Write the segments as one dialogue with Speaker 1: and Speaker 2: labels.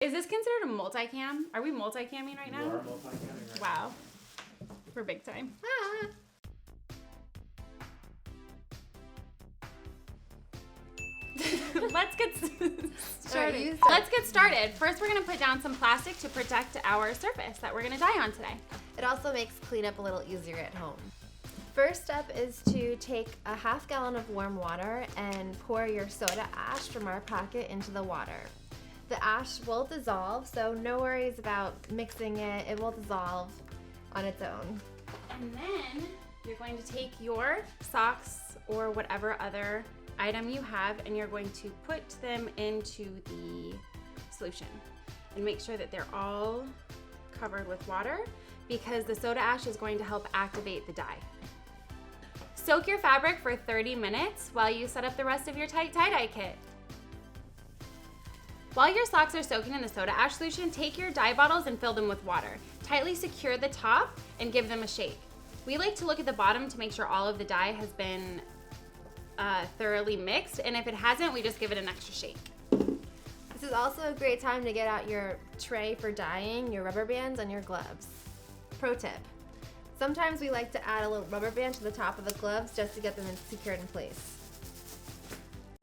Speaker 1: Is this considered a multicam? Are we multicamming right now?
Speaker 2: You are multi-camming right
Speaker 1: Wow. We're big time.
Speaker 3: Ah.
Speaker 1: Let's get started.
Speaker 3: Right,
Speaker 1: Let's get started. First, we're going to put down some plastic to protect our surface that we're going to dye on today.
Speaker 3: It also makes cleanup a little easier at home. First step is to take a half gallon of warm water and pour your soda ash from our packet into the water. The ash will dissolve, so no worries about mixing it. It will dissolve on its own.
Speaker 1: And then you're going to take your socks or whatever other item you have, and you're going to put them into the solution and make sure that they're all covered with water, because the soda ash is going to help activate the dye. Soak your fabric for 30 minutes while you set up the rest of your tight tie-dye kit. While your socks are soaking in the soda ash solution, take your dye bottles and fill them with water. Tightly secure the top and give them a shake. We like to look at the bottom to make sure all of the dye has been thoroughly mixed, and if it hasn't, we just give it an extra shake.
Speaker 3: This is also a great time to get out your tray for dyeing, your rubber bands, and your gloves. Pro tip. Sometimes we like to add a little rubber band to the top of the gloves just to get them secured in place.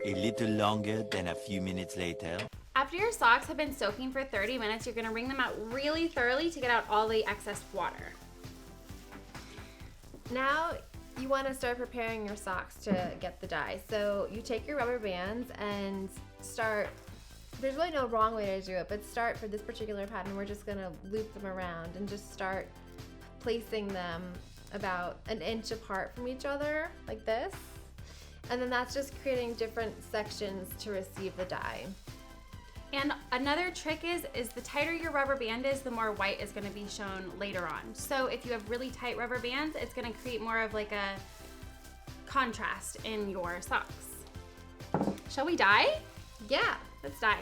Speaker 4: A little longer than a few minutes later.
Speaker 1: After your socks have been soaking for 30 minutes, you're gonna wring them out really thoroughly to get out all the excess water.
Speaker 3: Now you want to start preparing your socks to get the dye. So you take your rubber bands and start, there's really no wrong way to do it, but start for this particular pattern, we're just gonna loop them around and just start placing them about an inch apart from each other, like this. And then that's just creating different sections to receive the dye.
Speaker 1: And another trick is the tighter your rubber band is, the more white is gonna be shown later on. So if you have really tight rubber bands, it's gonna create more of like a contrast in your socks. Shall we dye?
Speaker 3: Yeah.
Speaker 1: Let's dye.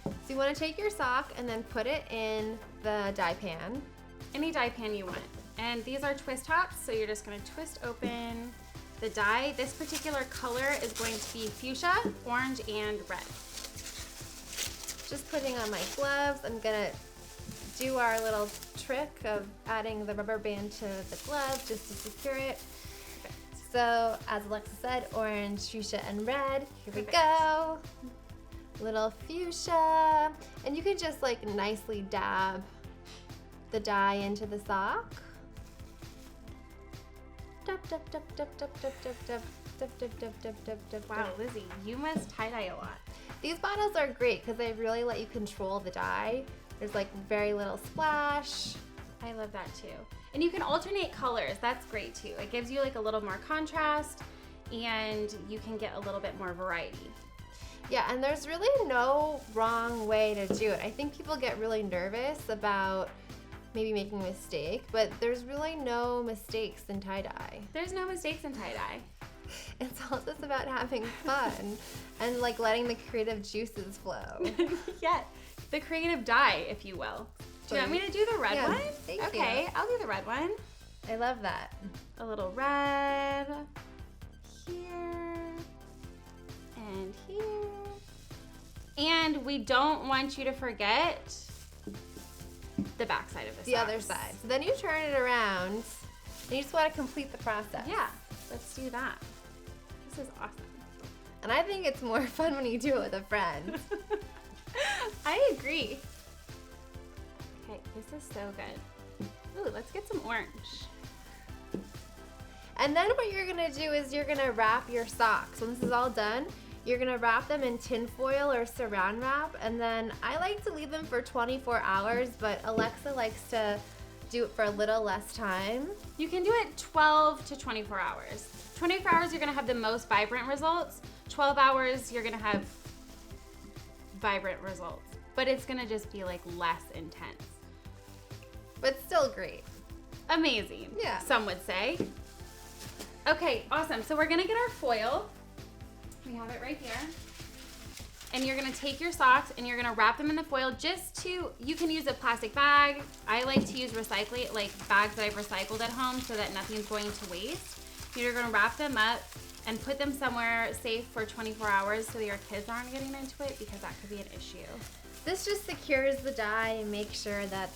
Speaker 3: So you want to take your sock and then put it in the dye pan.
Speaker 1: Any dye pan you want. And these are twist tops, so you're just gonna twist open the dye. This particular color is going to be fuchsia, orange, and red.
Speaker 3: Just putting on my gloves, I'm gonna do our little trick of adding the rubber band to the glove just to secure it. So, as Alexa said, orange, fuchsia, and red. Here we go. Little fuchsia. And you can just like nicely dab the dye into the sock. Dab, dab, dab, dab, dab, dab, dab, dab, dab, dab, dab, dab, dab, dab.
Speaker 1: Wow, Lizzie, you must tie-dye a lot.
Speaker 3: These bottles are great because they really let you control the dye. There's like very little splash.
Speaker 1: I love that too. And you can alternate colors, that's great too. It gives you like a little more contrast, and you can get a little bit more variety.
Speaker 3: Yeah, and there's really no wrong way to do it. I think people get really nervous about maybe making a mistake, but there's really no mistakes in tie-dye.
Speaker 1: There's no mistakes in tie-dye.
Speaker 3: It's all just about having fun and like letting the creative juices flow.
Speaker 1: Yeah, the creative dye, if you will. Do you want me to do the red
Speaker 3: Yeah,
Speaker 1: one?
Speaker 3: thank you.
Speaker 1: Okay, I'll do the red one.
Speaker 3: I love that.
Speaker 1: A little red here and here. And we don't want you to forget the back side of
Speaker 3: The other side. So then you turn it around and you just want to complete the process.
Speaker 1: Yeah, let's do that. This is awesome.
Speaker 3: And I think it's more fun when you do it with a friend.
Speaker 1: I agree. Okay, this is so good. Ooh, let's get some orange.
Speaker 3: And then what you're gonna do is you're gonna wrap your socks. When this is all done, you're gonna wrap them in tin foil or saran wrap, and then I like to leave them for 24 hours, but Alexa likes to do it for a little less time.
Speaker 1: You can do it 12 to 24 hours. 24 hours, you're gonna have the most vibrant results. 12 hours, you're gonna have vibrant results, but it's gonna just be like less intense.
Speaker 3: But still great.
Speaker 1: Amazing,
Speaker 3: Yeah.
Speaker 1: some would say. Okay, awesome. So we're gonna get our foil. We have it right here. And you're gonna take your socks and you're gonna wrap them in the foil you can use a plastic bag. I like to use like bags that I've recycled at home so that nothing's going to waste. You're gonna wrap them up and put them somewhere safe for 24 hours so that your kids aren't getting into it, because that could be an issue.
Speaker 3: This just secures the dye and makes sure that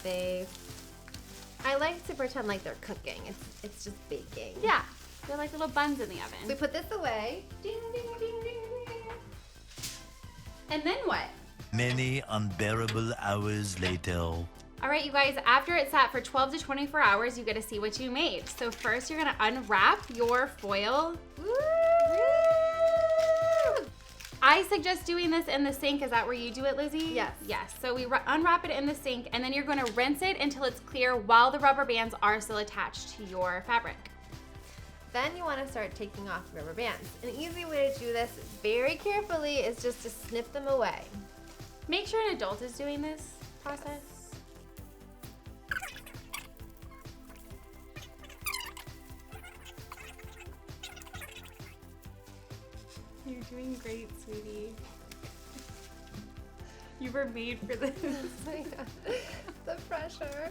Speaker 3: I like to pretend like they're cooking. It's just baking.
Speaker 1: Yeah, they're like little buns in the
Speaker 3: So we
Speaker 1: oven.
Speaker 3: put this away. Ding, ding, ding, ding, ding.
Speaker 1: And then what?
Speaker 4: Many unbearable hours later.
Speaker 1: All right, you guys, after it's sat for 12 to 24 hours, you get to see what you made. So first you're gonna unwrap your foil.
Speaker 3: Woo!
Speaker 1: I suggest doing this in the sink. Is that where you do it, Lizzie?
Speaker 3: Yes.
Speaker 1: Yes, so we unwrap it in the sink and then you're gonna rinse it until it's clear while the rubber bands are still attached to your fabric.
Speaker 3: Then you want to start taking off the rubber bands. An easy way to do this very carefully is just to snip them away.
Speaker 1: Make sure an adult is doing this process. You're doing great, sweetie. You were made for this.
Speaker 3: The pressure.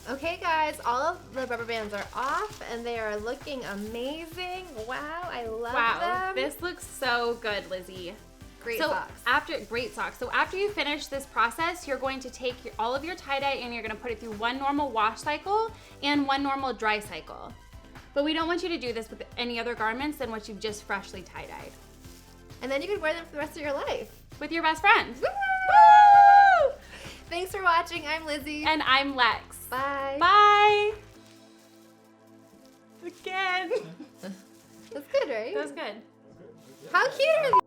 Speaker 3: Okay guys, all of the rubber bands are off and they are looking amazing. Wow, I love
Speaker 1: Wow,
Speaker 3: them.
Speaker 1: this looks so good, Lizzie.
Speaker 3: Great
Speaker 1: So
Speaker 3: socks.
Speaker 1: great socks. So after you finish this process, you're going to take all of your tie-dye and you're gonna put it through one normal wash cycle and one normal dry cycle. But we don't want you to do this with any other garments than what you've just freshly tie-dyed.
Speaker 3: And then you can wear them for the rest of your life.
Speaker 1: With your best friend.
Speaker 3: Woo! Thanks for watching. I'm Lizzie.
Speaker 1: And I'm Lex.
Speaker 3: Bye.
Speaker 1: Bye. Again.
Speaker 3: That's good, right?
Speaker 1: That was good.
Speaker 3: How cute are these?